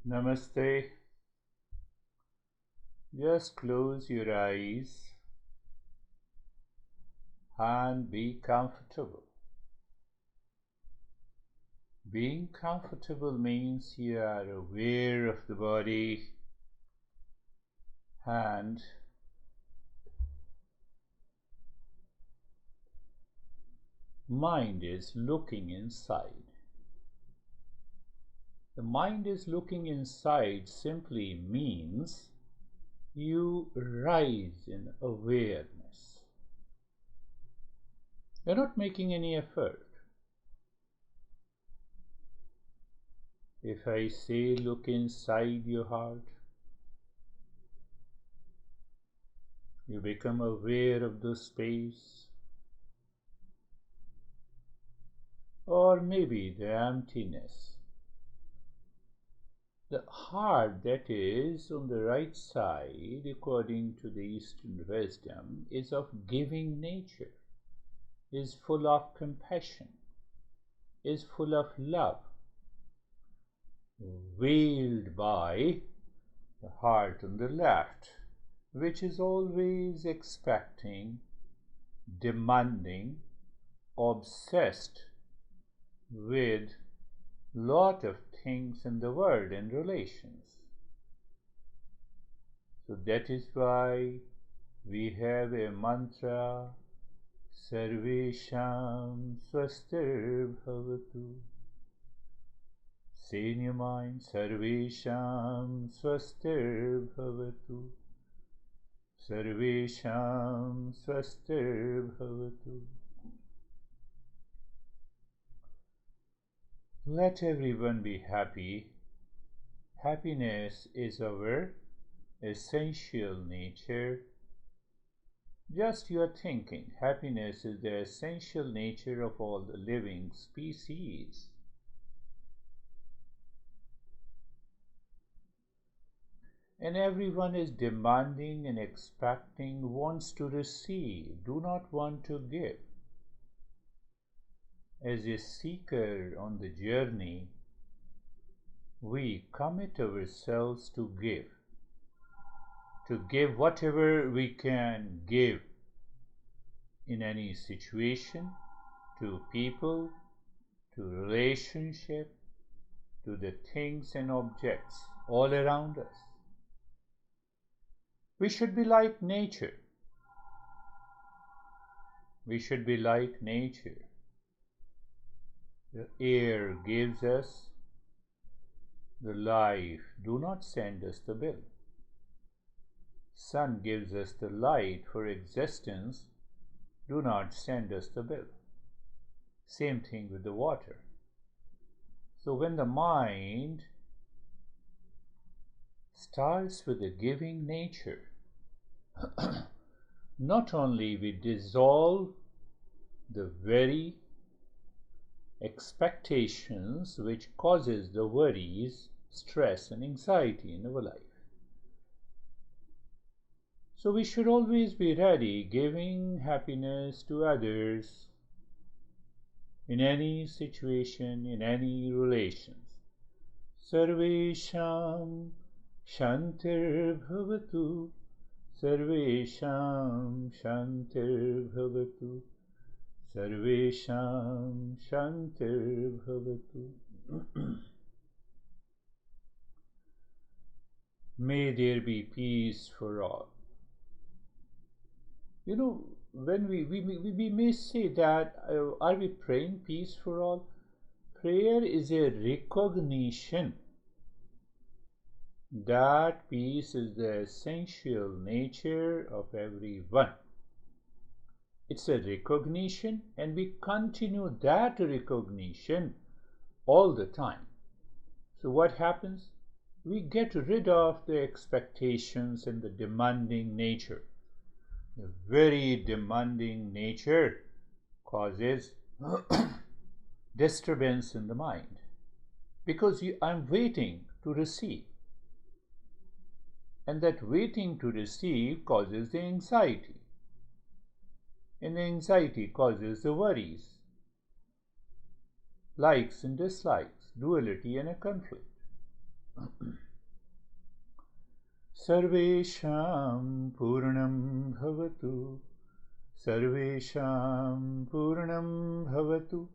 Namaste. Just close your eyes and be comfortable. Being comfortable means you are aware of the body and mind is looking inside. The mind is looking inside simply means you rise in awareness. You're not making any effort. If I say look inside your heart, you become aware of the space, or maybe the emptiness. The heart that is on the right side, according to the Eastern wisdom, is of giving nature, is full of compassion, is full of love, veiled by the heart on the left, which is always expecting, demanding, obsessed with lot of things in the world and relations. So that is why we have a mantra, Sarvesham Swastir Bhavatu. Say in your mind, Sarvesham Swastir Bhavatu. Sarvesham Swastir Bhavatu. Let everyone be happy. Happiness is our essential nature. Just you are thinking, happiness is the essential nature of all the living species. And everyone is demanding and expecting, wants to receive, do not want to give. As a seeker on the journey, we commit ourselves to give whatever we can give in any situation, to people, to relationship, to the things and objects all around us. We should be like nature. We should be like nature. The air gives us the life. Do not send us the bill. Sun gives us the light for existence. Do not send us the bill. Same thing with the water. So when the mind starts with a giving nature, not only we dissolve the very expectations which causes the worries, stress and anxiety in our life. So we should always be ready giving happiness to others in any situation, in any relations. Sarvesham Shantir Bhavatu. Sarvesham Shantir Bhavatu. Sarvesham Shantir Bhavatu. May there be peace for all. You know, when we may say that, are we praying peace for all? Prayer is a recognition that peace is the essential nature of everyone. It's a recognition, and we continue that recognition all the time. So what happens? We get rid of the expectations and the demanding nature. The very demanding nature causes disturbance in the mind, because I'm waiting to receive, and that waiting to receive causes the anxiety, and the anxiety causes the worries, likes and dislikes, duality and a conflict. Sarvesham Purnam Bhavatu. Sarvesham Purnam Bhavatu.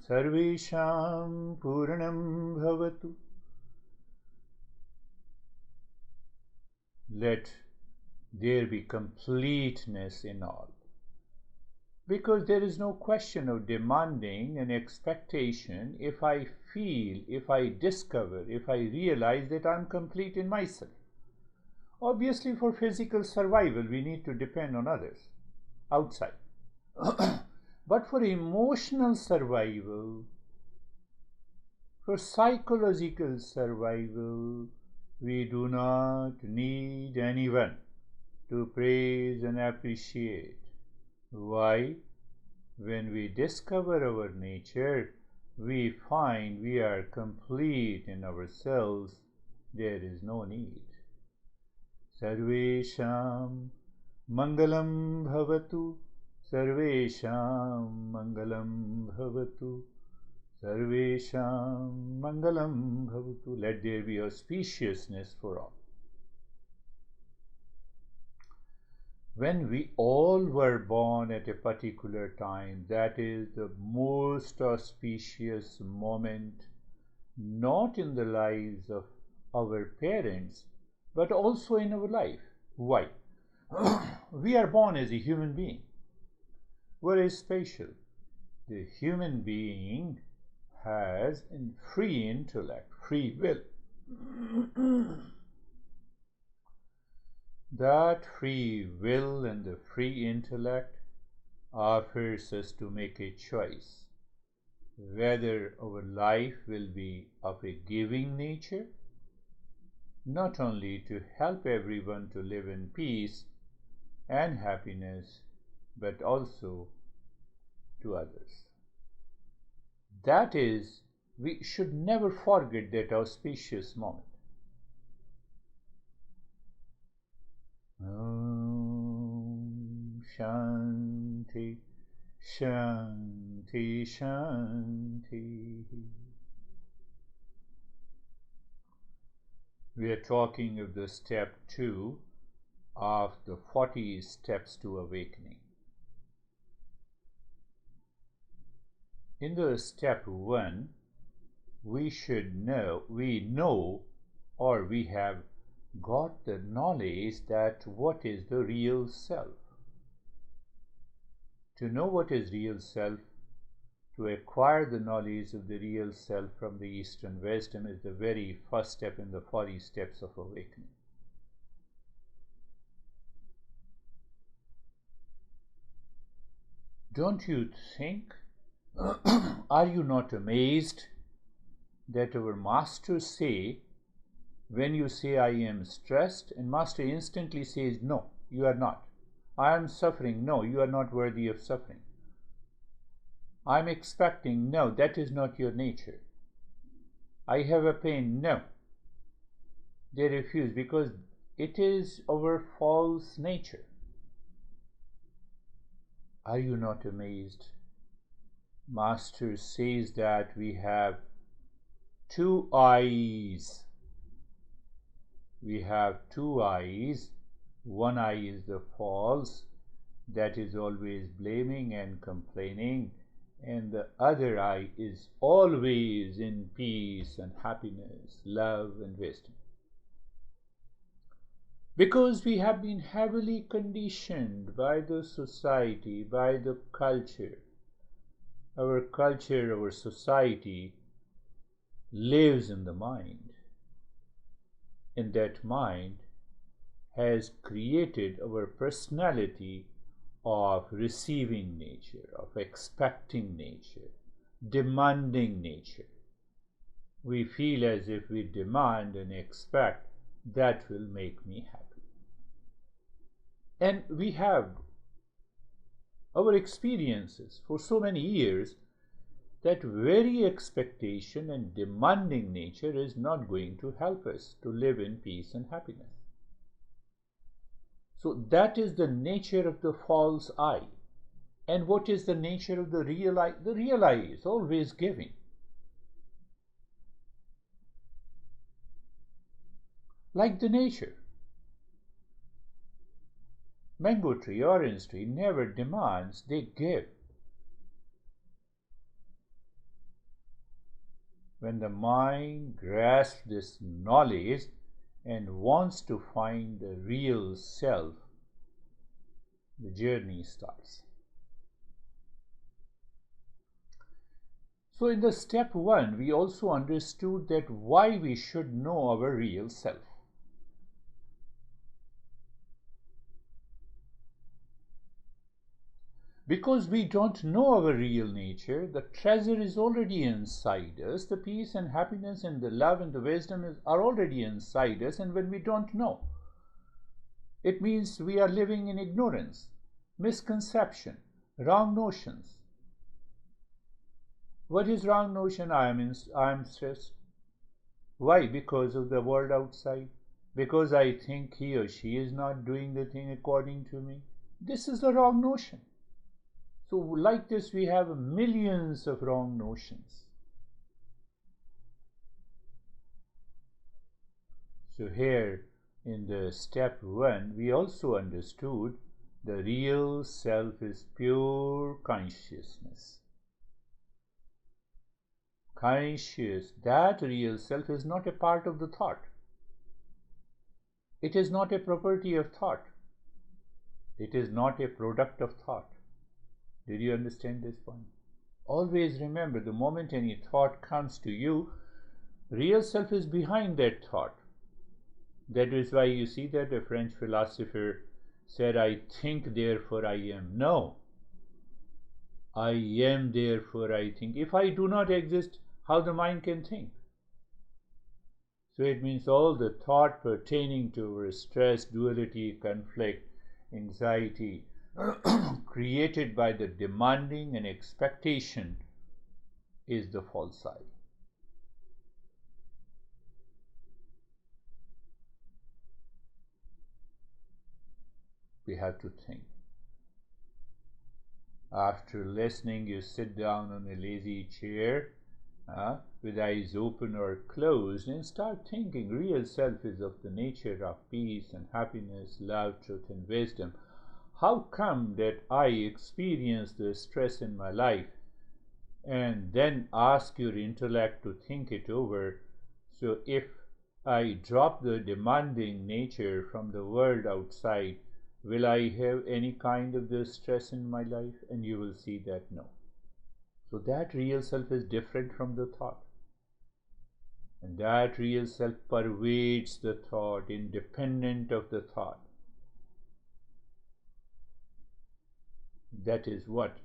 Sarvesham Purnam Bhavatu. Let there be completeness in all. Because there is no question of demanding an expectation if I feel, if I discover, if I realize that I'm complete in myself. Obviously, for physical survival, we need to depend on others outside. But for emotional survival, for psychological survival, we do not need anyone to praise and appreciate. Why? When we discover our nature, we find we are complete in ourselves. There is no need. Sarvesham Mangalam Bhavatu. Sarvesham Mangalam Bhavatu. Sarvesham Mangalam Bhavatu. Let there be auspiciousness for all. When we all were born at a particular time, that is the most auspicious moment, not in the lives of our parents, but also in our life. Why? We are born as a human being. What is special? The human being has a free intellect, free will. That free will and the free intellect offers us to make a choice whether our life will be of a giving nature, not only to help everyone to live in peace and happiness, but also to others. That is, we should never forget that auspicious moment. Om Shanti, Shanti, Shanti. We are talking of the step 2 of the 40 steps to awakening. In the step 1, we know or we have got the knowledge that what is the real self. To know what is real self, to acquire the knowledge of the real self from the Eastern wisdom is the very first step in the 40 steps of awakening. Don't you think, are you not amazed that our masters say, when you say I am stressed, and master instantly says, no, you are not. I am suffering, no, you are not worthy of suffering. I am expecting, no, that is not your nature. I have a pain, no. They refuse because it is our false nature. Are you not amazed? Master says that we have 2 eyes. We have 2 eyes. One eye is the false, that is always blaming and complaining, and the other eye is always in peace and happiness, love and wisdom. Because we have been heavily conditioned by the society, by the culture. Our culture, our society lives in the mind. And that mind has created our personality of receiving nature, of expecting nature, demanding nature. We feel as if we demand and expect, that will make me happy. And we have our experiences for so many years that very expectation and demanding nature is not going to help us to live in peace and happiness. So that is the nature of the false I. And what is the nature of the real I? The real I is always giving. like the nature. Mango tree, orange tree never demands, they give. When the mind grasps this knowledge and wants to find the real self, the journey starts. So in the step 1, we also understood that why we should know our real self. Because we don't know our real nature, the treasure is already inside us. The peace and happiness and the love and the wisdom are already inside us. And when we don't know, it means we are living in ignorance, misconception, wrong notions. What is wrong notion? I am stressed. Why? Because of the world outside. Because I think he or she is not doing the thing according to me. This is the wrong notion. So like this, we have millions of wrong notions. So here in the step 1, we also understood the real self is pure consciousness. That real self is not a part of the thought. It is not a property of thought. It is not a product of thought. Did you understand this point? Always remember, the moment any thought comes to you, real self is behind that thought. That is why you see that a French philosopher said, I think, therefore I am. No. I am, therefore I think. If I do not exist, how the mind can think? So it means all the thought pertaining to our stress, duality, conflict, anxiety, created by the demanding and expectation is the false I. We have to think. After listening, you sit down on a lazy chair with eyes open or closed and start thinking. Real self is of the nature of peace and happiness, love, truth, and wisdom. How come that I experience the stress in my life? And then ask your intellect to think it over. So if I drop the demanding nature from the world outside, will I have any kind of the stress in my life? And you will see that no. So that real self is different from the thought. And that real self pervades the thought, independent of the thought. That is what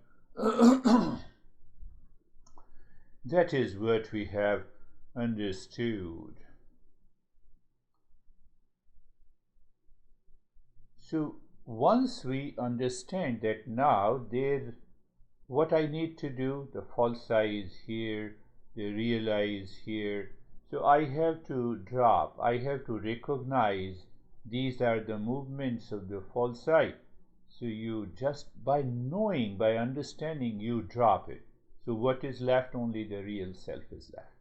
that is what we have understood. So once we understand that now what I need to do, the false I is here, the real I is here. So I have to drop, I have to recognize these are the movements of the false I. So you just by knowing, by understanding, you drop it. So what is left? Only the real self is left.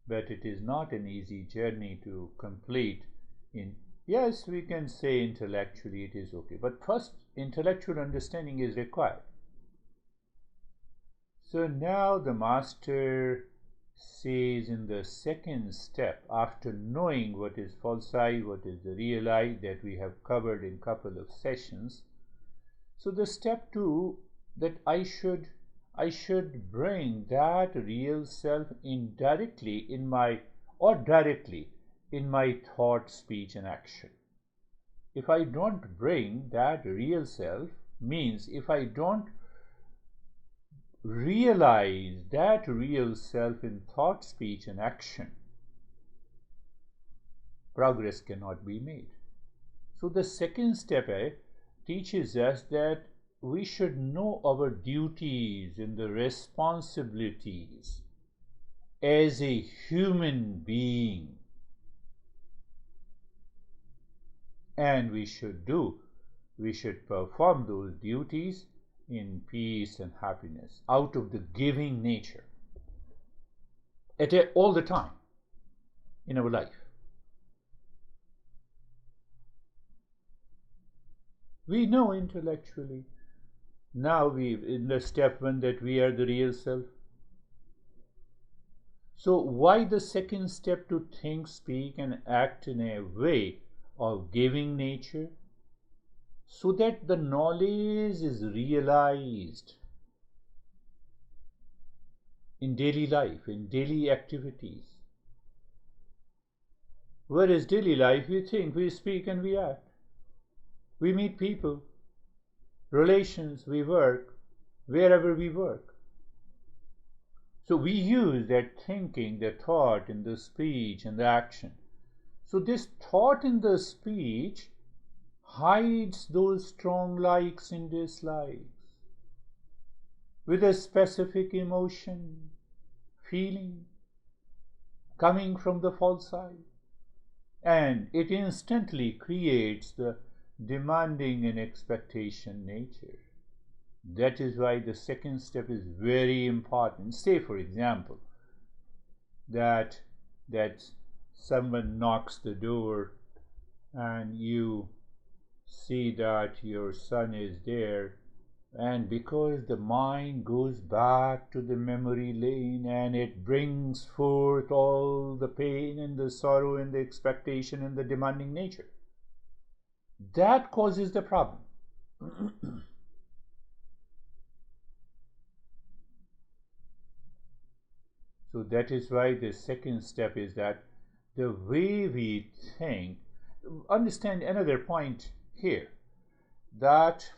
But it is not an easy journey to complete. Yes, we can say intellectually it is okay. But first, intellectual understanding is required. So now the master says in the second step, after knowing what is false I, what is the real I, that we have covered in couple of sessions. So the step 2, that I should bring that real self indirectly in my, or directly in my thought, speech, and action. If I don't bring that real self, means if I don't realize that real self in thought, speech, and action, progress cannot be made. So the second step teaches us that we should know our duties and the responsibilities as a human being, and we should perform those duties in peace and happiness, out of the giving nature, all the time in our life. We know intellectually. Now we in the step one that we are the real self. So why the second step to think, speak, and act in a way of giving nature? So that the knowledge is realized in daily life, in daily activities. Whereas daily life, we think, we speak, and we act. We meet people, relations, we work, wherever we work. So we use that thinking, the thought in the speech and the action. So this thought in the speech hides those strong likes and dislikes with a specific emotion, feeling coming from the false side. And it instantly creates the demanding and expectation nature. That is why the second step is very important. Say, for example, that someone knocks the door and you see that your son is there, and because the mind goes back to the memory lane and it brings forth all the pain and the sorrow and the expectation and the demanding nature, that causes the problem. So that is why the second step is that the way we think, understand another point here, that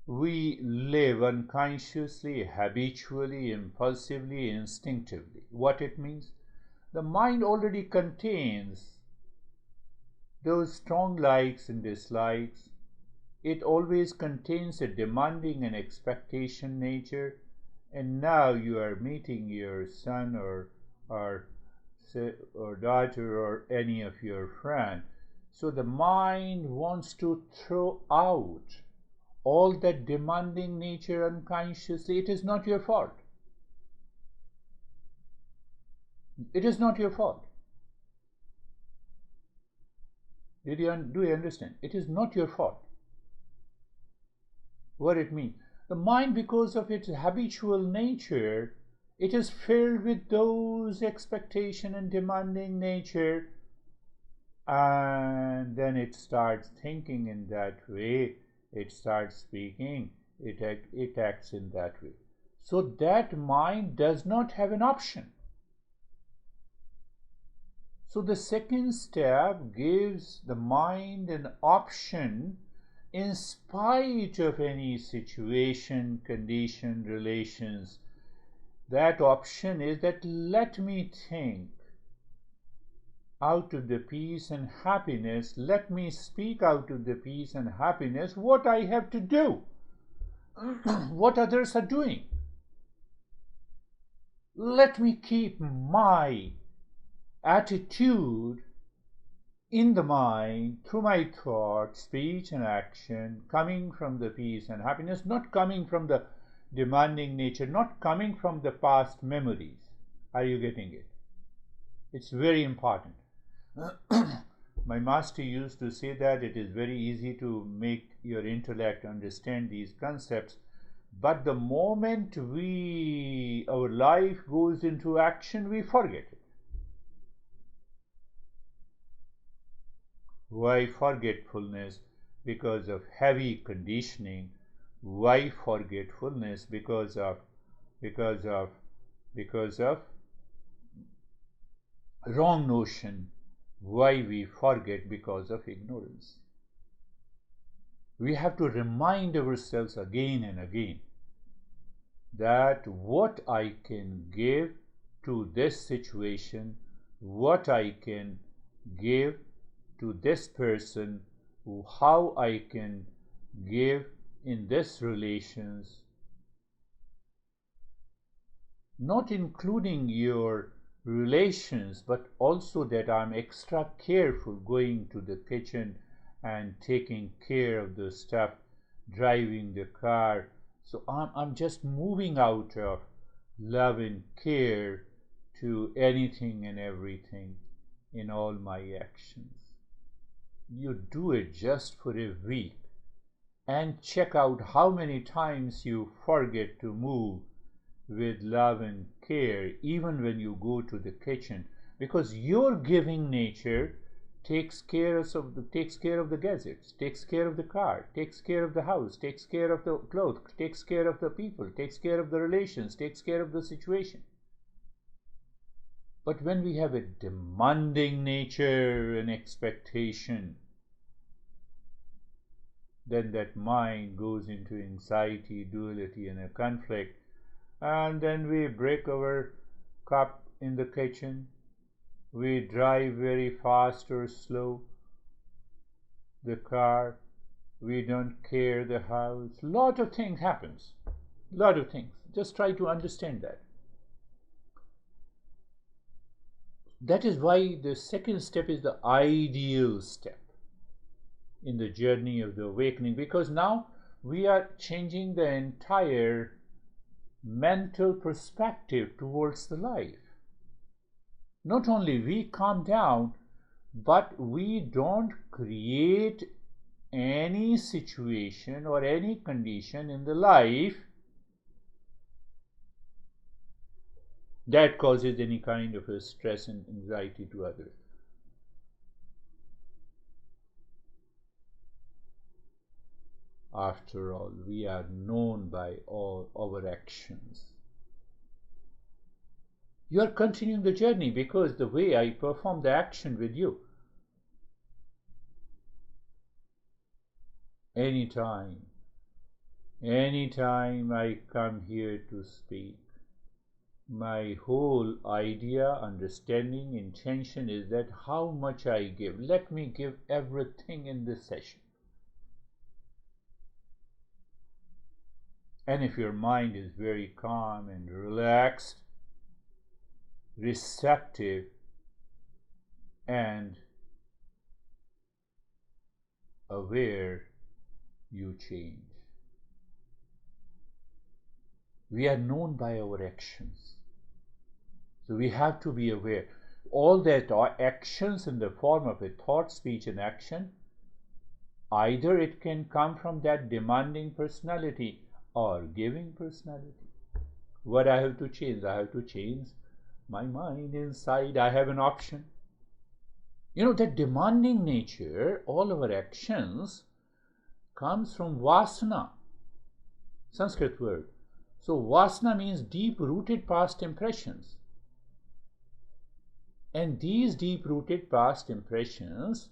we live unconsciously, habitually, impulsively, instinctively. What it means? The mind already contains those strong likes and dislikes. It always contains a demanding and expectation nature. And now you are meeting your son or daughter or any of your friend. So the mind wants to throw out all that demanding nature unconsciously. It is not your fault. It is not your fault. Do you understand? It is not your fault. What it means? The mind, because of its habitual nature, it is filled with those expectation and demanding nature, and then it starts thinking in that way, it starts speaking, it acts in that way. So that mind does not have an option. So the second step gives the mind an option in spite of any situation, condition, relations. That option is that let me think out of the peace and happiness, let me speak out of the peace and happiness what I have to do, what others are doing. Let me keep my attitude in the mind through my thought, speech, and action, coming from the peace and happiness, not coming from the demanding nature, not coming from the past memories. Are you getting it? It's very important. My master used to say that it is very easy to make your intellect understand these concepts, but the moment our life goes into action, we forget it. Why forgetfulness? Because of heavy conditioning. Why forgetfulness? Because of wrong notion. Why we forget? Because of ignorance. We have to remind ourselves again and again that what I can give to this situation, what I can give to this person, how I can give in this relations, not including your relations, but also that I'm extra careful going to the kitchen and taking care of the stuff, driving the car. So I'm just moving out of love and care to anything and everything in all my actions. you do it just for a week and check out how many times you forget to move with love and care, even when you go to the kitchen, because your giving nature takes care of the gadgets, takes care of the car, takes care of the house, takes care of the clothes, takes care of the people, takes care of the relations, takes care of the situation. But when we have a demanding nature and expectation, then that mind goes into anxiety, duality, and a conflict, and then we break our cup in the kitchen. We drive very fast or slow the car. We don't care the house. Lot of things happens. Lot of things. Just try to understand that. That is why the second step is the ideal step in the journey of the awakening, because now we are changing the entire mental perspective towards the life. Not only we calm down, but we don't create any situation or any condition in the life that causes any kind of a stress and anxiety to others. After all, we are known by all our actions. You are continuing the journey because the way I perform the action with you, anytime I come here to speak, my whole idea, understanding, intention is that how much I give. Let me give everything in this session. And if your mind is very calm and relaxed, receptive, and aware, you change. We are known by our actions. So we have to be aware. All that are actions in the form of a thought, speech, and action, either it can come from that demanding personality or giving personality. What I have to change? I have to change my mind inside. I have an option. You know, that demanding nature, all our actions, comes from vasana, Sanskrit word. So vasana means deep-rooted past impressions. And these deep-rooted past impressions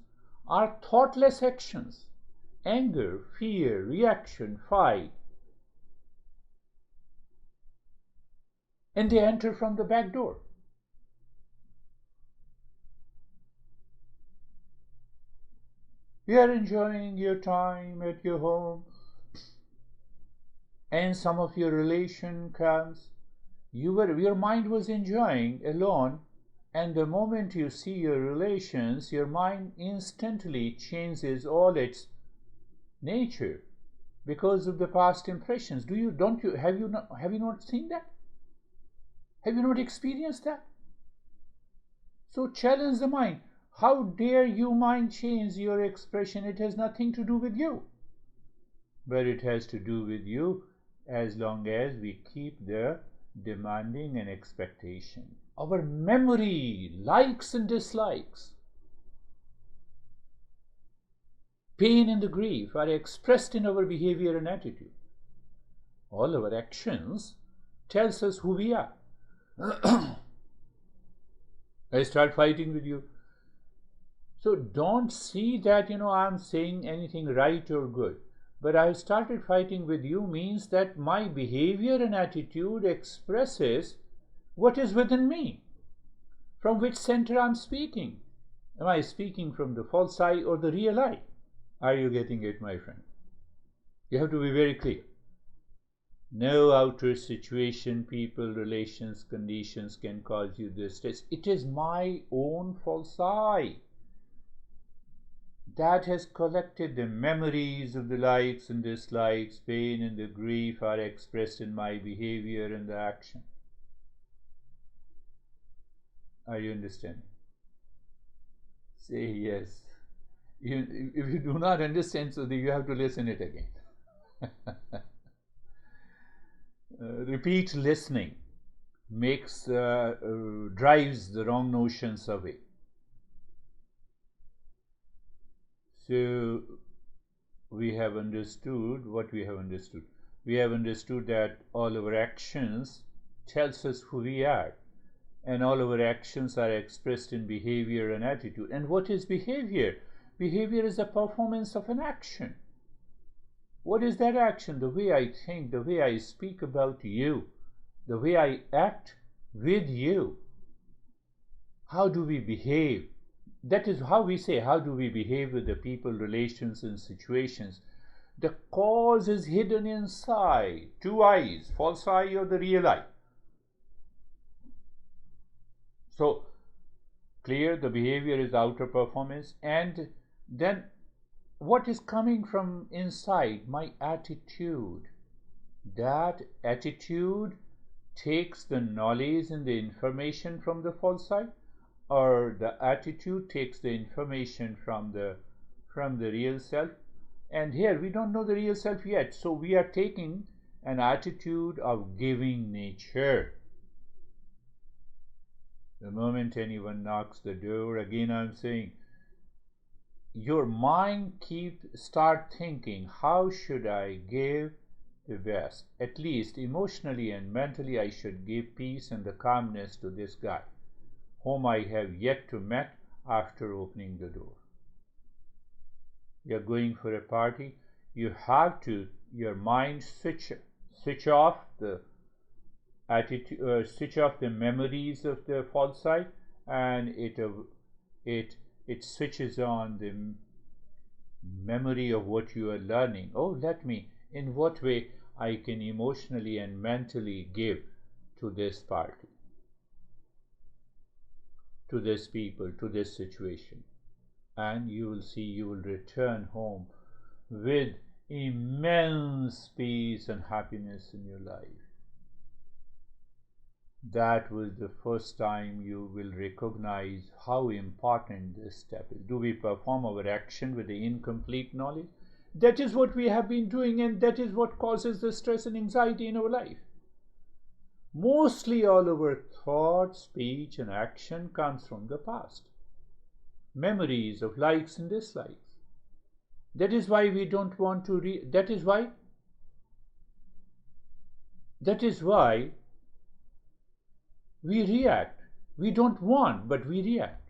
are thoughtless actions. Anger, fear, reaction, fight. And they enter from the back door. You are enjoying your time at your home, and some of your relation comes. Your mind was enjoying alone, and the moment you see your relations, your mind instantly changes all its nature because of the past impressions. Have you not seen that? Have you not experienced that? So challenge the mind. How dare you, mind, change your expression? It has nothing to do with you. But it has to do with you as long as we keep the demanding and expectation. Our memory, likes and dislikes, pain and the grief are expressed in our behavior and attitude. All our actions tells us who we are. I start fighting with you. So don't see that, I'm saying anything right or good. But I started fighting with you means that my behavior and attitude expresses what is within me. From which center I'm speaking. Am I speaking from the false I or the real I? Are you getting it, my friend? You have to be very clear. No outer situation, people, relations, conditions can cause you this stress. It is my own false I that has collected the memories of the likes and dislikes, pain and the grief are expressed in my behavior and the action. Are you understanding? Say yes. If you do not understand, so you have to listen it again. Repeat listening drives the wrong notions away. So we have understood what we have understood. We have understood that all our actions tells us who we are, and all our actions are expressed in behavior and attitude. And what is behavior? Behavior is a performance of an action. What is that action? The way I think, the way I speak about you, the way I act with you. How do we behave? That is how we say, how do we behave with the people, relations, and situations? The cause is hidden inside. Two eyes, false eye or the real eye. So, clear, the behavior is outer performance, and then what is coming from inside? My attitude. That attitude takes the knowledge and the information from the false eye, or the attitude takes the information from the real self. And here we don't know the real self yet, so we are taking an attitude of giving nature. The moment anyone knocks the door, again I'm saying, your mind start thinking, how should I give the best? At least emotionally and mentally I should give peace and the calmness to this guy whom I have yet to meet after opening the door. You're going for a party, you have to, your mind switch off the attitude, switch off the memories of the false side, and it switches on the memory of what you are learning. Oh, in what way I can emotionally and mentally give to this party, to this people, to this situation. And you will see, you will return home with immense peace and happiness in your life. That was the first time you will recognize how important this step is. Do we perform our action with the incomplete knowledge? That is what we have been doing, and that is what causes the stress and anxiety in our life. Mostly all our thought, speech, and action comes from the past. Memories of likes and dislikes. That is why we don't want to that is why we react. We don't want, but we react.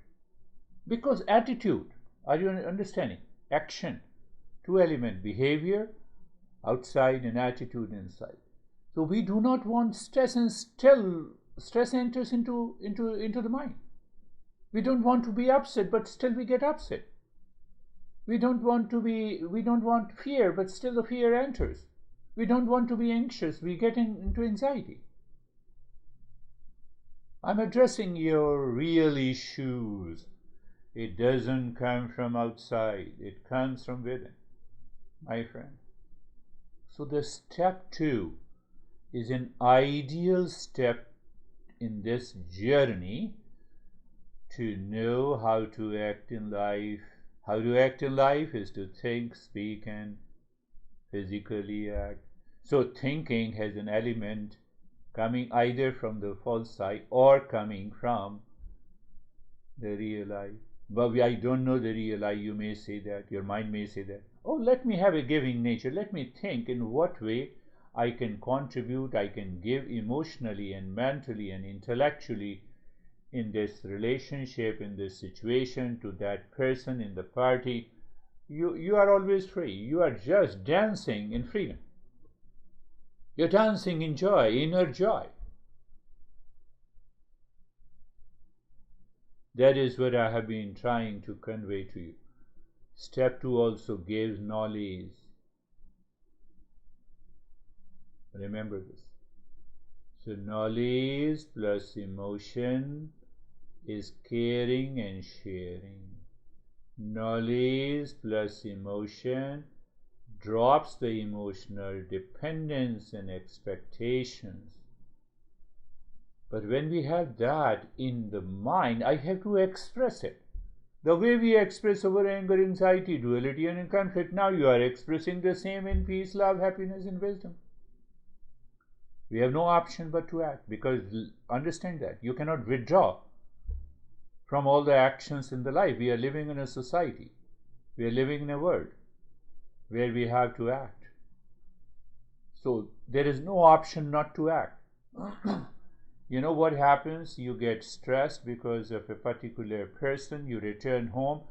Because attitude, are you understanding? Action, two element, behavior outside and attitude inside. So we do not want stress, and still stress enters into the mind. We don't want to be upset, but still we get upset. We don't want fear, but still the fear enters. We don't want to be anxious, we get into anxiety. I'm addressing your real issues. It doesn't come from outside, it comes from within, my friend. So the step 2 is an ideal step in this journey to know how to act in life. How to act in life is to think, speak, and physically act. So thinking has an element coming either from the false eye or coming from the real eye. But I don't know the real eye, you may say that, your mind may say that. Oh, let me have a giving nature. Let me think in what way I can contribute, I can give emotionally and mentally and intellectually in this relationship, in this situation, to that person in the party. You are always free. You are just dancing in freedom. You're dancing in joy, inner joy. That is what I have been trying to convey to you. Step 2 also gives knowledge. Remember this. So knowledge plus emotion is caring and sharing. Knowledge plus emotion drops the emotional dependence and expectations. But when we have that in the mind, I have to express it. The way we express our anger, anxiety, duality, and conflict, now you are expressing the same in peace, love, happiness, and wisdom. We have no option but to act, because understand that you cannot withdraw from all the actions in the life. We are living in a society, we are living in a world where we have to act. So there is no option not to act. You know what happens? You get stressed because of a particular person, you return home,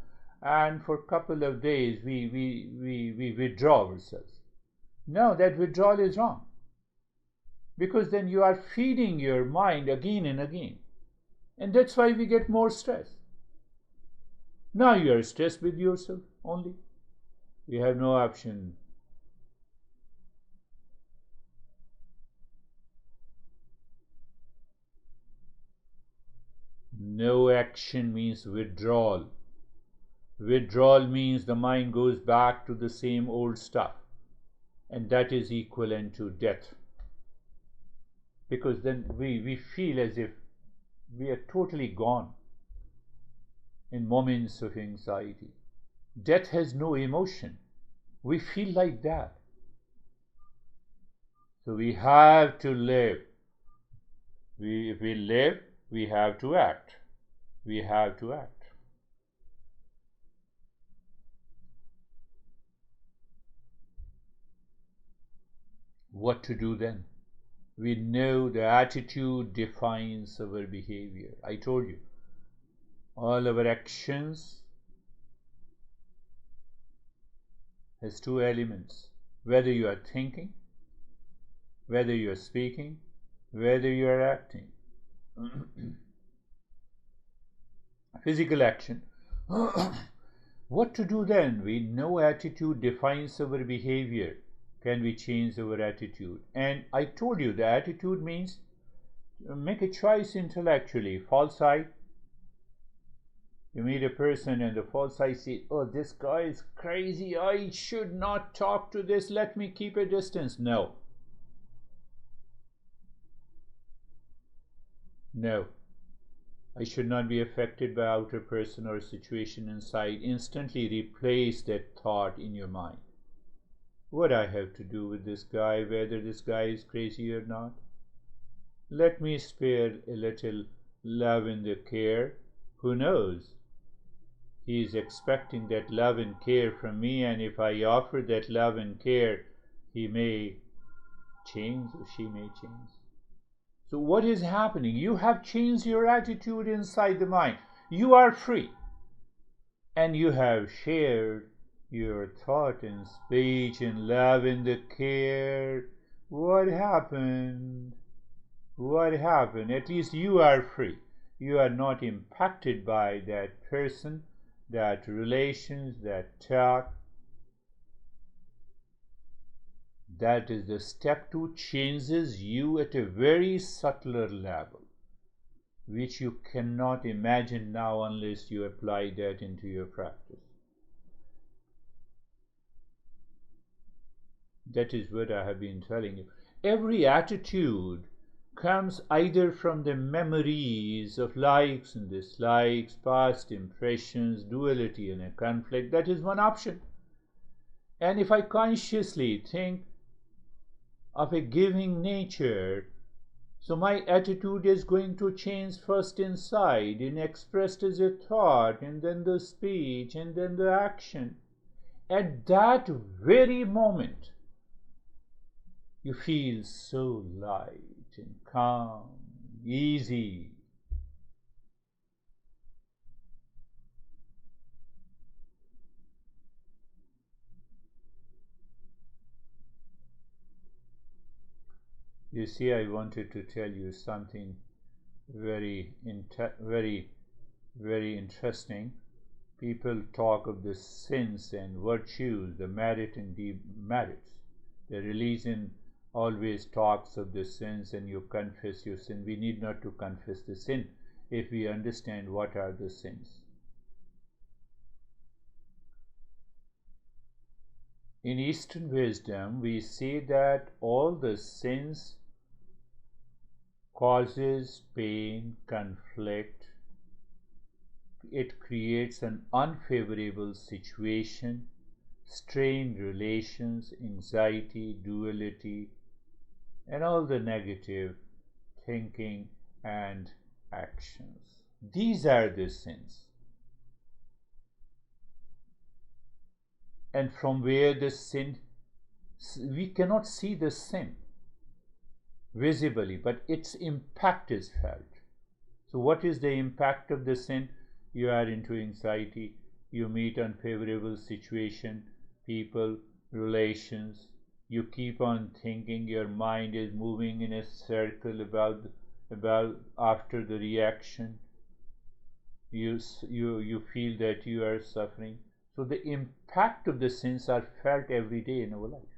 and for a couple of days we withdraw ourselves. No, that withdrawal is wrong, because then you are feeding your mind again and again, and that's why we get more stress. Now you are stressed with yourself only. You have no option. No action means withdrawal. Withdrawal means the mind goes back to the same old stuff, and that is equivalent to death, because then we feel as if we are totally gone in moments of anxiety. Death has no emotion. We feel like that. So we have to live. If we live, we have to act. We have to act. What to do then? We know the attitude defines our behavior. I told you, all our actions has two elements: whether you are thinking, whether you are speaking, whether you are acting. Physical action. What to do then? We know attitude defines our behavior. Can we change our attitude? And I told you the attitude means make a choice intellectually. False eye. You meet a person and the false eye says, oh, this guy is crazy, I should not talk to this, let me keep a distance. No. No. I should not be affected by outer person or situation inside. Instantly replace that thought in your mind. What I have to do with this guy, whether this guy is crazy or not? Let me spare a little love and the care. Who knows? He is expecting that love and care from me, and if I offer that love and care, he may change or she may change. So what is happening? You have changed your attitude inside the mind. You are free. And you have shared your thought and speech and love and the care. What happened? What happened? At least you are free. You are not impacted by that person, that relations, that talk. That is the step 2, changes you at a very subtler level, which you cannot imagine now unless you apply that into your practice. That is what I have been telling you. Every attitude comes either from the memories of likes and dislikes, past impressions, duality and a conflict. That is one option. And if I consciously think of a giving nature, so my attitude is going to change first inside and expressed as a thought, and then the speech, and then the action. At that very moment, you feel so light and calm, easy. You see, I wanted to tell you something very interesting. People talk of the sins and virtues, the merit and demerits. The religion always talks of the sins, and you confess your sin. We need not to confess the sin if we understand what are the sins. In Eastern wisdom, we say that all the sins causes pain, conflict, it creates an unfavorable situation, strained relations, anxiety, duality, and all the negative thinking and actions. These are the sins. And from where the sin, we cannot see the sin visibly, but its impact is felt. So what is the impact of the sin? You are into anxiety, you meet unfavorable situation, people, relations, you keep on thinking, your mind is moving in a circle about after the reaction, you feel that you are suffering. So the impact of the sins are felt every day in our life.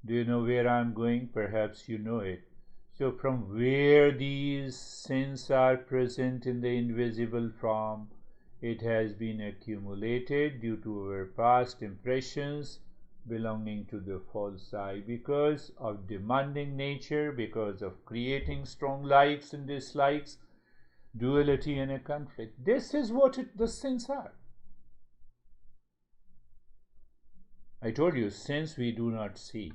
Do you know where I'm going? Perhaps you know it. So from where these sins are present in the invisible form, it has been accumulated due to our past impressions belonging to the false I, because of demanding nature, because of creating strong likes and dislikes, duality and a conflict. This is what the sins are. I told you, sins we do not see.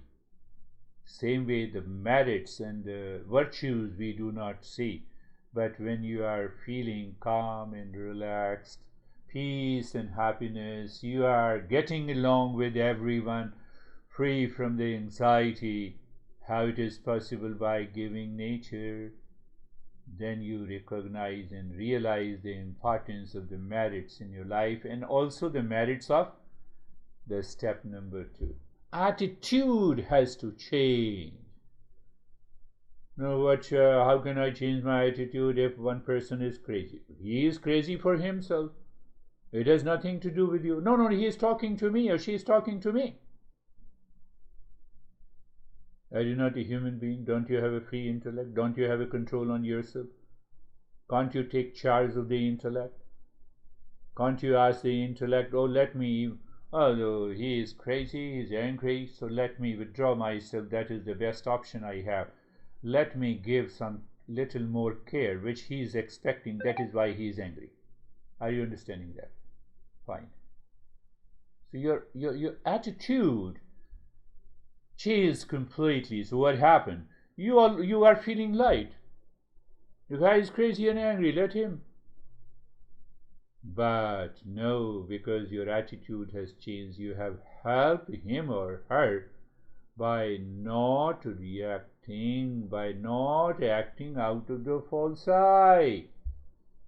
Same way the merits and the virtues we do not see. But when you are feeling calm and relaxed, peace and happiness, you are getting along with everyone, free from the anxiety, how it is possible by giving nature, then you recognize and realize the importance of the merits in your life and also the merits of the step number 2. Attitude has to change. No, how can I change my attitude if one person is crazy? He is crazy for himself. It has nothing to do with you. No, he is talking to me or she is talking to me. Are you not a human being? Don't you have a free intellect? Don't you have a control on yourself? Can't you take charge of the intellect? Can't you ask the intellect, although he is crazy, he is angry, so let me withdraw myself, that is the best option I have. Let me give some little more care, which he is expecting, that is why he is angry. Are you understanding that? Fine. So your attitude changed completely. So what happened? You are feeling light. The guy is crazy and angry, let him. But no, because your attitude has changed, you have helped him or her by not reacting, by not acting out of the false I.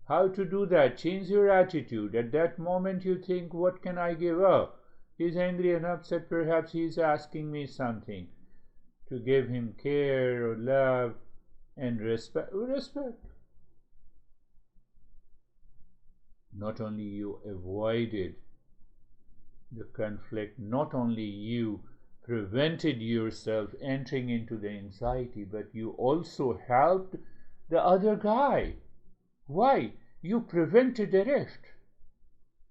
How to do that? Change your attitude. At that moment you think, what can I give up? He's angry and upset, perhaps he's asking me something. To give him care or love and respect. Not only you avoided the conflict, not only you prevented yourself entering into the anxiety, but you also helped the other guy. Why? You prevented the rift.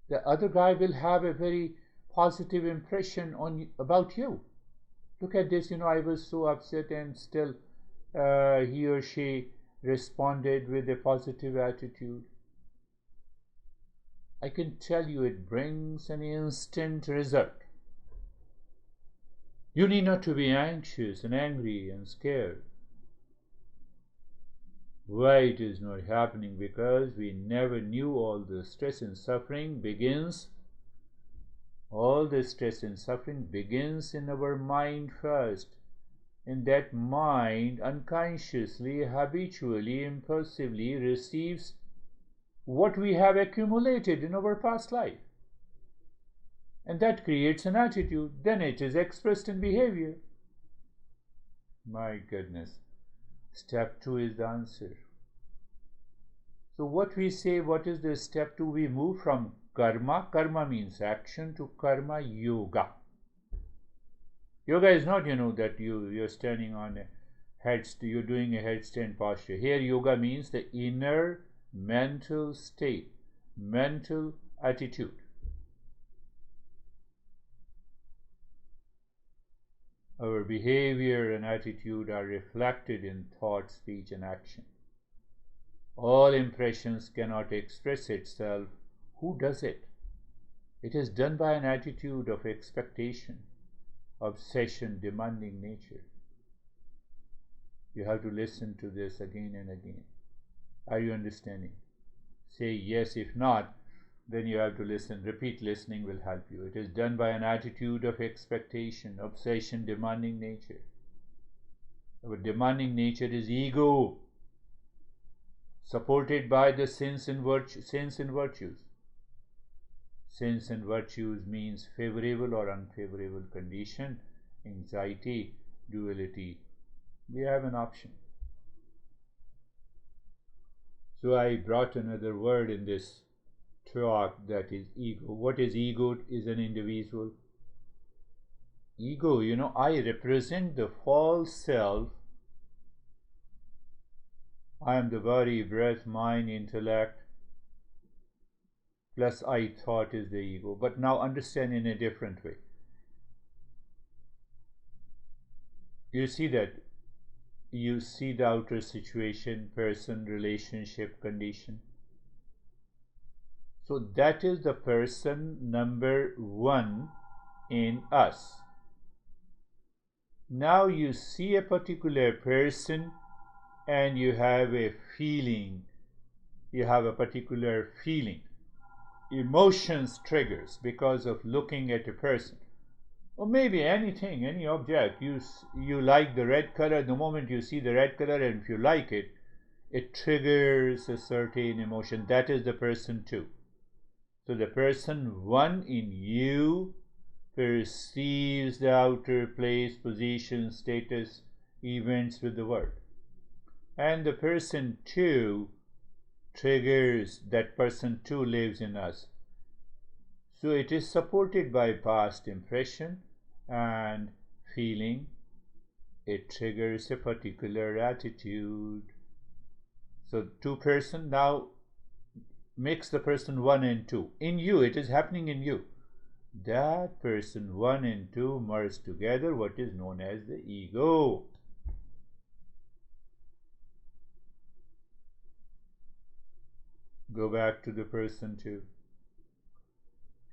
The other guy will have a very positive impression about you. Look at this, I was so upset and still he or she responded with a positive attitude. I can tell you it brings an instant result. You need not to be anxious and angry and scared. Why it is not happening? Because we never knew all the stress and suffering begins. All the stress and suffering begins in our mind first. And that mind unconsciously, habitually, impulsively receives what we have accumulated in our past life. And that creates an attitude. Then it is expressed in behavior. My goodness. Step 2 is the answer. So what we say, what is the step 2? We move from karma. Karma means action, to karma yoga. Yoga is not, that you're standing on a headstand, you're doing a headstand posture. Here yoga means the inner mental state, mental attitude. Our behavior and attitude are reflected in thought, speech, and action. All impressions cannot express itself. Who does it? It is done by an attitude of expectation, obsession, demanding nature. You have to listen to this again and again. Are you understanding? Say yes. If not, then you have to listen. Repeat listening will help you. It is done by an attitude of expectation, obsession, demanding nature. Our demanding nature is ego, supported by the sins and virtues. Sins and virtues means favorable or unfavorable condition, anxiety, duality. We have an option. So I brought another word in this talk, that is ego. What is ego? Is an individual. Ego, I represent the false self. I am the body, breath, mind, intellect, plus I thought is the ego. But now understand in a different way. You see that. You see the outer situation, person, relationship, condition. So that is the person number one in us. Now you see a particular person and you have a feeling. You have a particular feeling. Emotions triggers because of looking at a person. Or maybe anything, any object. You like the red color. The moment you see the red color, and if you like it, it triggers a certain emotion. That is the person two. So the person one in you perceives the outer place, position, status, events with the world. And the person two triggers, that person two lives in us. So it is supported by past impression and feeling. It triggers a particular attitude. So two person, now mix the person one and two. In you, it is happening in you. That person one and two merge together, what is known as the ego. Go back to the person two.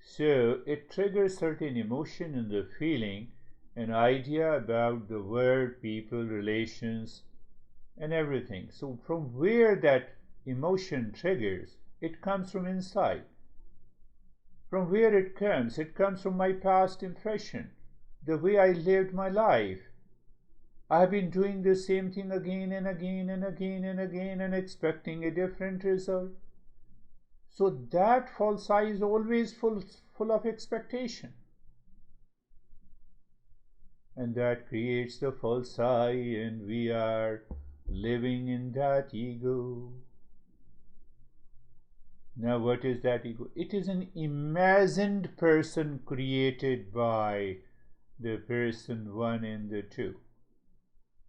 So it triggers certain emotion in the feeling, an idea about the world, people, relations, and everything. So from where that emotion triggers, it comes from inside. From where it comes from my past impression, the way I lived my life. I've been doing the same thing again and again and again and again and expecting a different result. So that false I is always full of expectation. And that creates the false I, and we are living in that ego. Now what is that ego? It is an imagined person created by the person one and the two.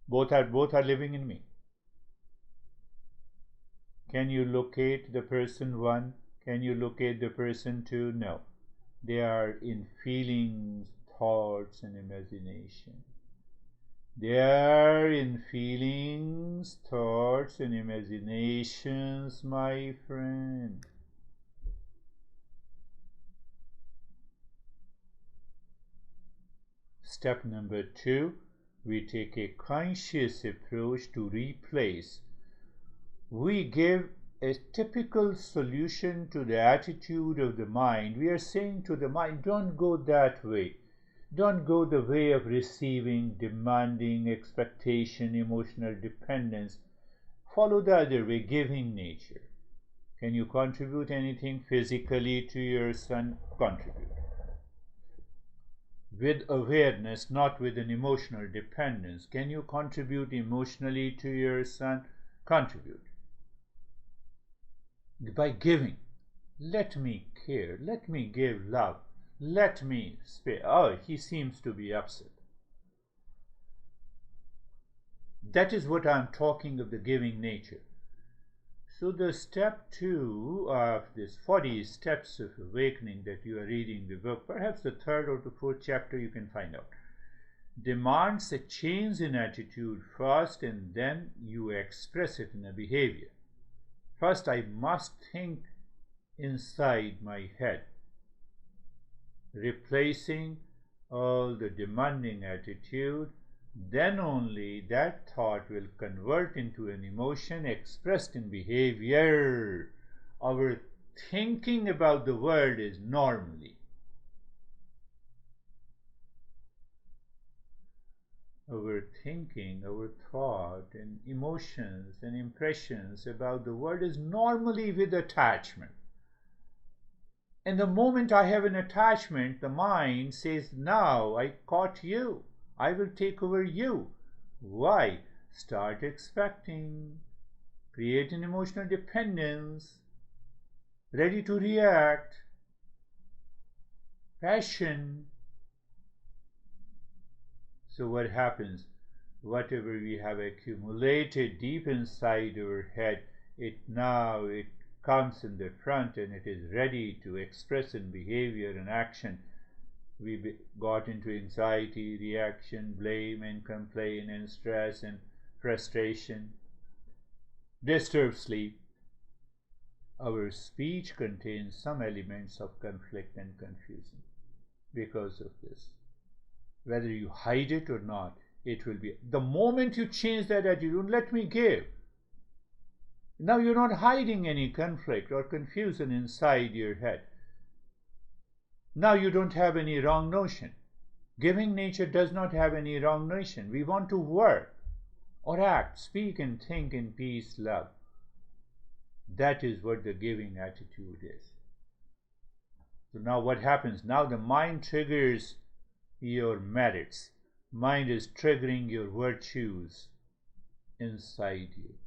Both are living in me. Can you locate the person one? Can you locate the person two? No. They are in feelings, thoughts, and imagination. They are in feelings, thoughts, and imaginations, my friend. Step number two, we take a conscious approach to replace. We give a typical solution to the attitude of the mind. We are saying to the mind, don't go that way. Don't go the way of receiving, demanding, expectation, emotional dependence. Follow the other way, giving nature. Can you contribute anything physically to your son? Contribute. With awareness, not with an emotional dependence. Can you contribute emotionally to your son? Contribute. By giving. Let me care. Let me give love. Let me spare. Oh, he seems to be upset. That is what I'm talking of, the giving nature. So the step two of this 40 steps of awakening that you are reading the book, perhaps the third or the fourth chapter you can find out, demands a change in attitude first, and then you express it in a behavior. First, I must think inside my head, replacing all the demanding attitude. Then only that thought will convert into an emotion expressed in behavior. Our thinking about the world is normally. Our thinking, our thought, and emotions and impressions about the world is normally with attachment. And the moment I have an attachment, the mind says, now I caught you. I will take over you. Why? Start expecting, create an emotional dependence, ready to react, passion. So what happens? Whatever we have accumulated deep inside our head, it comes in the front and it is ready to express in behavior and action. We got into anxiety, reaction, blame and complaint and stress and frustration, disturbed sleep. Our speech contains some elements of conflict and confusion because of this. Whether you hide it or not, it will be. The moment you change that attitude, let me give. Now you're not hiding any conflict or confusion inside your head. Now you don't have any wrong notion. Giving nature does not have any wrong notion. We want to work or act, speak and think in peace, love. That is what the giving attitude is. So now what happens? Now the mind triggers your merits. Mind is triggering your virtues inside you.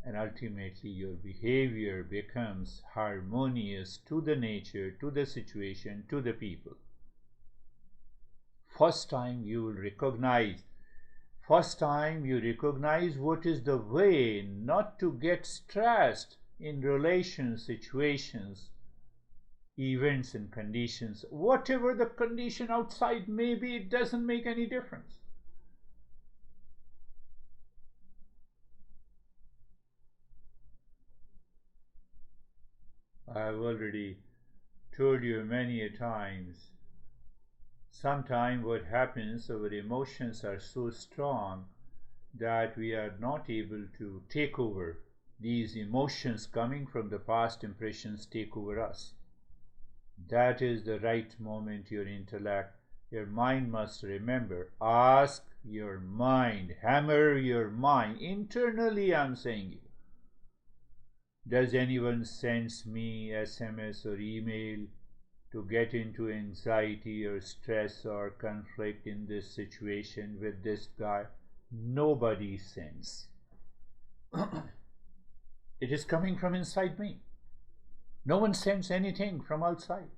And ultimately your behavior becomes harmonious to the nature, to the situation, to the people. First time you recognize what is the way not to get stressed in relations, situations, events and conditions. Whatever the condition outside may be, it doesn't make any difference. I've already told you many a times, sometimes what happens, our emotions are so strong that we are not able to take over. These emotions coming from the past impressions take over us. That is the right moment your intellect, your mind must remember. Ask your mind, hammer your mind. Internally I'm saying you. Does anyone sends me SMS or email to get into anxiety or stress or conflict in this situation with this guy? Nobody sends. It is coming from inside me. No one sends anything from outside.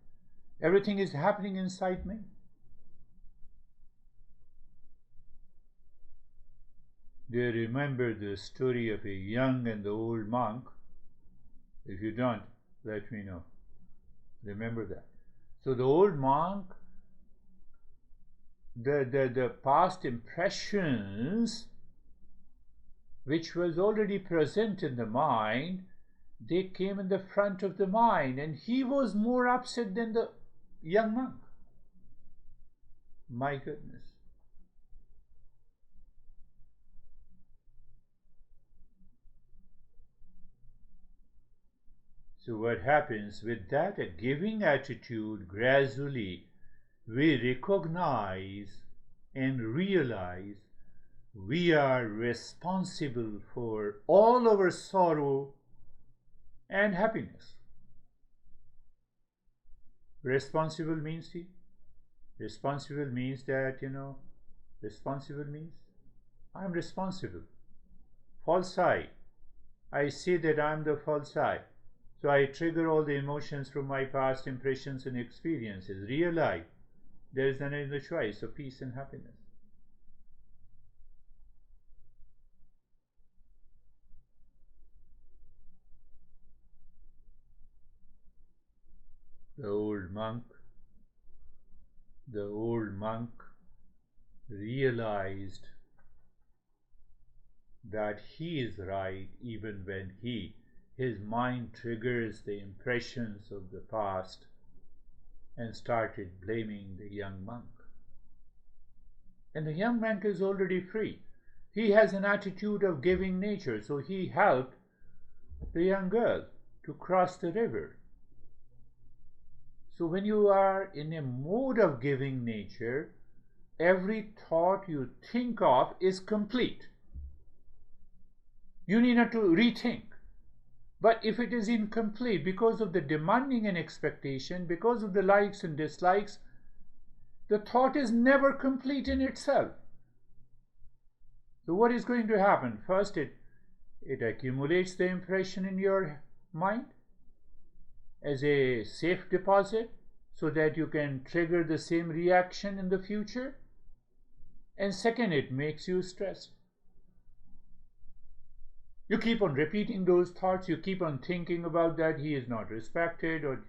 Everything is happening inside me. Do you remember the story of a young and the old monk? If you don't, let me know. Remember that. So the old monk, the past impressions which was already present in the mind, they came in the front of the mind, and he was more upset than the young monk. My goodness. So what happens with that? A giving attitude, gradually we recognize and realize we are responsible for all our sorrow and happiness. Responsible means that, responsible means I'm responsible. False I. I see that I'm the false I. So I trigger all the emotions from my past impressions and experiences. Real I. There is another choice of peace and happiness. The old monk realized that he is right even when he his mind triggers the impressions of the past and started blaming the young monk. And the young monk is already free. He has an attitude of giving nature, so he helped the young girl to cross the river. So when you are in a mode of giving nature, every thought you think of is complete. You need not to rethink. But if it is incomplete because of the demanding and expectation, because of the likes and dislikes, the thought is never complete in itself. So what is going to happen? First, it accumulates the impression in your mind as a safe deposit so that you can trigger the same reaction in the future. And second, it makes you stressed. You keep on repeating those thoughts, you keep on thinking about that he is not respected, or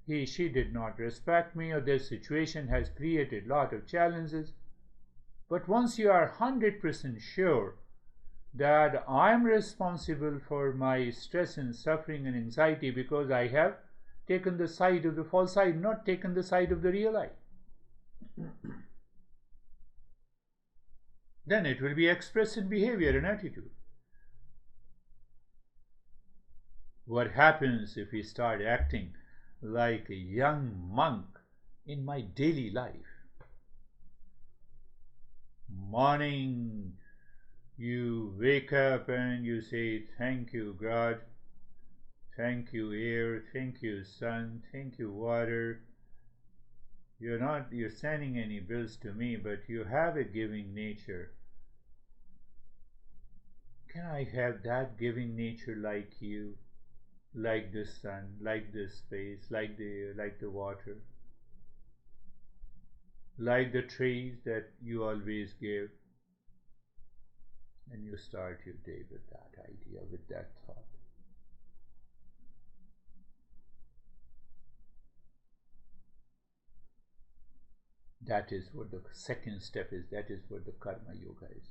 she did not respect me, or this situation has created a lot of challenges. But once you are 100% sure that I am responsible for my stress and suffering and anxiety because I have taken the side of the false side, not taken the side of the real I, then it will be expressed in behavior and attitude. What happens if we start acting like a young monk in my daily life? Morning, you wake up and you say, thank you, God, thank you, air, thank you, sun, thank you, water. You're sending any bills to me, but you have a giving nature. Can I have that giving nature like you? Like the sun, like the space, like the air, like the water, like the trees that you always give. And you start your day with that idea, with that thought. That is what the second step is. That is what the karma yoga is.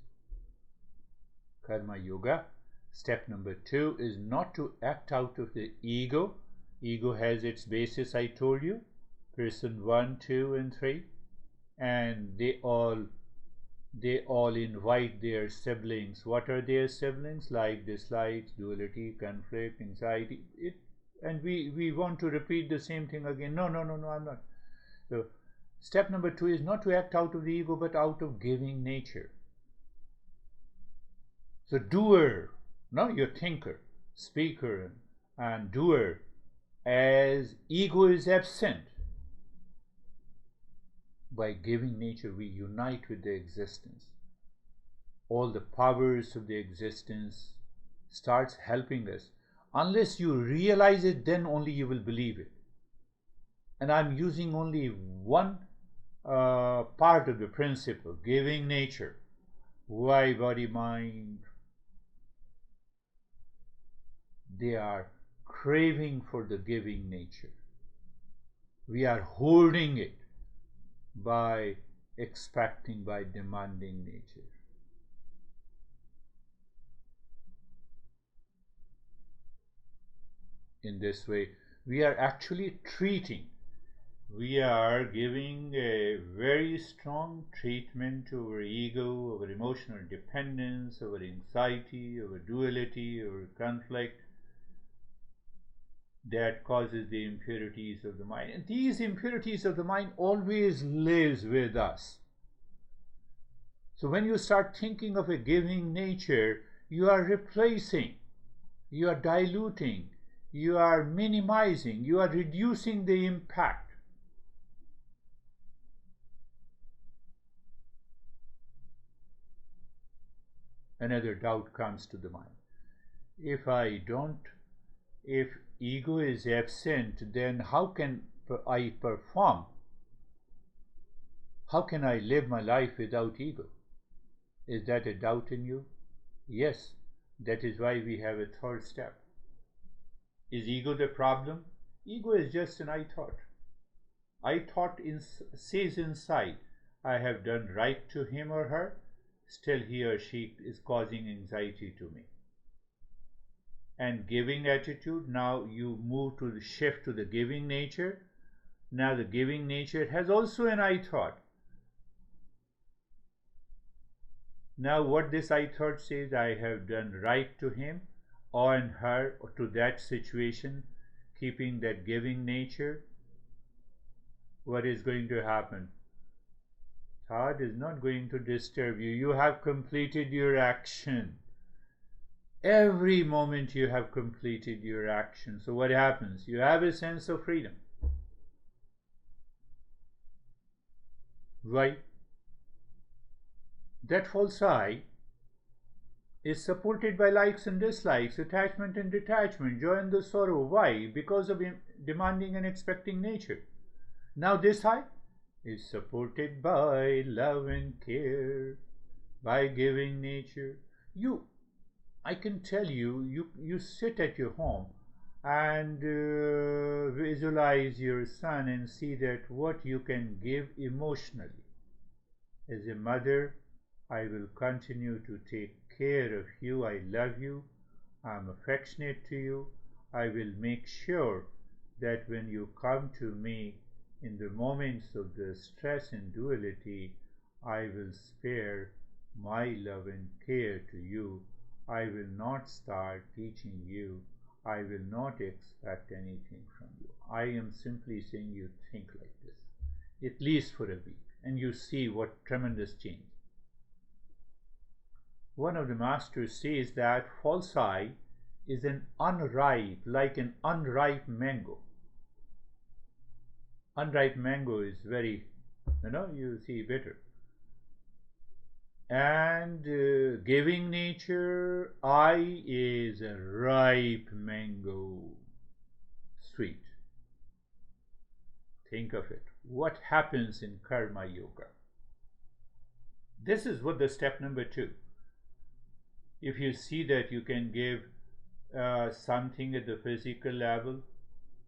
Karma yoga. Step number 2 is not to act out of the ego. Ego has its basis, I told you. Person 1, 2, and 3. And they all invite their siblings. What are their siblings? Like, dislikes, duality, conflict, anxiety. And we want to repeat the same thing again. No, I'm not. So step number 2 is not to act out of the ego, but out of giving nature. So doer, no, your thinker, speaker, and doer, as ego is absent. By giving nature, we unite with the existence. All the powers of the existence starts helping us. Unless you realize it, then only you will believe it. And I'm using only one part of the principle, giving nature. Why body, mind? They are craving for the giving nature. We are holding it by expecting, by demanding nature. In this way, we are actually treating, we are giving a very strong treatment to our ego, our emotional dependence, our anxiety, our duality, our conflict, that causes the impurities of the mind. And these impurities of the mind always lives with us. So when you start thinking of a giving nature, you are replacing, you are diluting, you are minimizing, you are reducing the impact. Another doubt comes to the mind. If ego is absent, then how can I perform? How can I live my life without ego? Is that a doubt in you? Yes, that is why we have a third step. Is ego the problem? Ego is just an I thought. I thought says inside, I have done right to him or her, still he or she is causing anxiety to me. and giving attitude. Now you move to the shift to the giving nature. Now the giving nature has also an I thought. Now what this I thought says, I have done right to him or in her or to that situation, keeping that giving nature. What is going to happen? Thought is not going to disturb you. You have completed your action. Every moment you have completed your action. So what happens? You have a sense of freedom. Why? That false I is supported by likes and dislikes, attachment and detachment, joy and the sorrow. Why? Because of demanding and expecting nature. Now this I is supported by love and care, by giving nature. I can tell you, you sit at your home and visualize your son and see that what you can give emotionally. As a mother, I will continue to take care of you. I love you. I'm affectionate to you. I will make sure that when you come to me in the moments of the stress and duality, I will spare my love and care to you. I will not start teaching you. I will not expect anything from you. I am simply saying you think like this, at least for a week, and you see what tremendous change. One of the masters says that false I is an unripe, like an unripe mango. Unripe mango is very, you see, bitter. And giving nature, I is a ripe mango, sweet. Think of it. What happens in karma yoga? This is what the step number 2. If you see that you can give something at the physical level,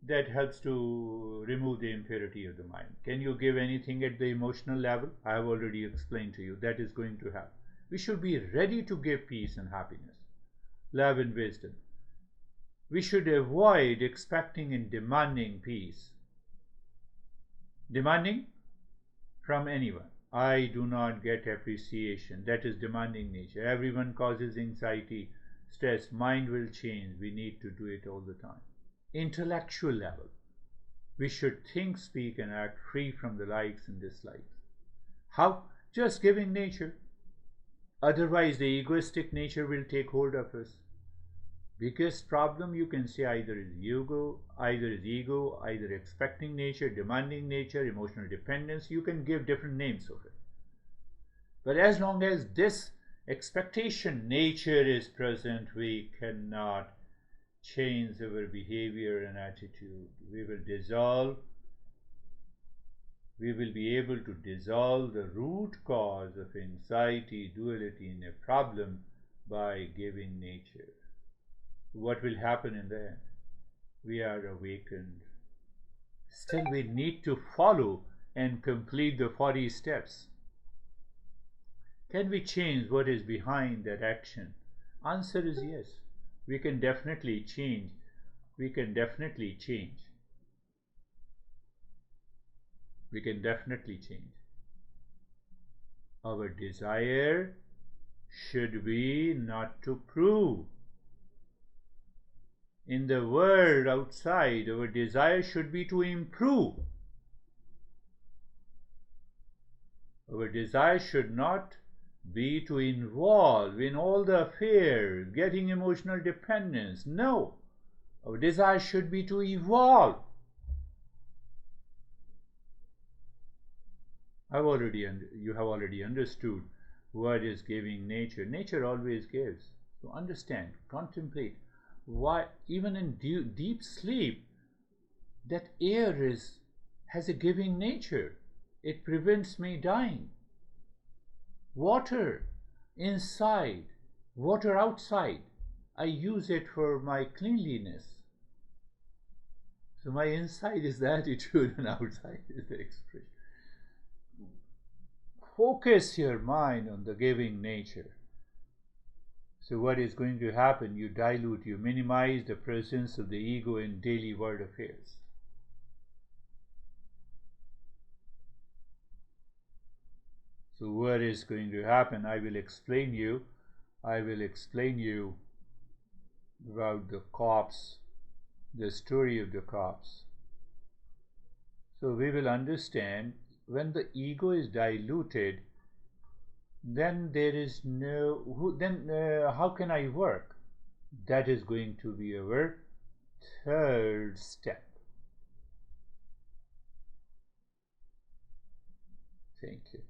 that helps to remove the impurity of the mind. Can you give anything at the emotional level? I have already explained to you. That is going to help. We should be ready to give peace and happiness, love and wisdom. We should avoid expecting and demanding peace. Demanding from anyone. I do not get appreciation. That is demanding nature. Everyone causes anxiety, stress. Mind will change. We need to do it all the time. Intellectual level. We should think, speak, and act free from the likes and dislikes. How? Just giving nature. Otherwise, the egoistic nature will take hold of us. Biggest problem you can say either is ego, either expecting nature, demanding nature, emotional dependence. You can give different names of it. But as long as this expectation nature is present, we cannot change our behavior and attitude. We will be able to dissolve the root cause of anxiety, duality in a problem by giving nature. What will happen in the end? We are awakened. Still, we need to follow and complete the 40 steps. Can we change what is behind that action? Answer is yes. We can definitely change. We can definitely change. We can definitely change. Our desire should be not to prove. In the world outside, our desire should be to improve. Our desire should not be to involve in all the affairs, getting emotional dependence. No, our desire should be to evolve. You have already understood what is giving nature. Nature always gives. So understand, contemplate. Why, even in deep sleep, that air has a giving nature. It prevents me dying. Water inside, water outside. I use it for my cleanliness. So my inside is the attitude and outside is the expression. Focus your mind on the giving nature. So what is going to happen? You dilute, you minimize the presence of the ego in daily world affairs. So what is going to happen? I will explain you about the cops, the story of the cops. So we will understand when the ego is diluted, then there is how can I work? That is going to be our third step. Thank you.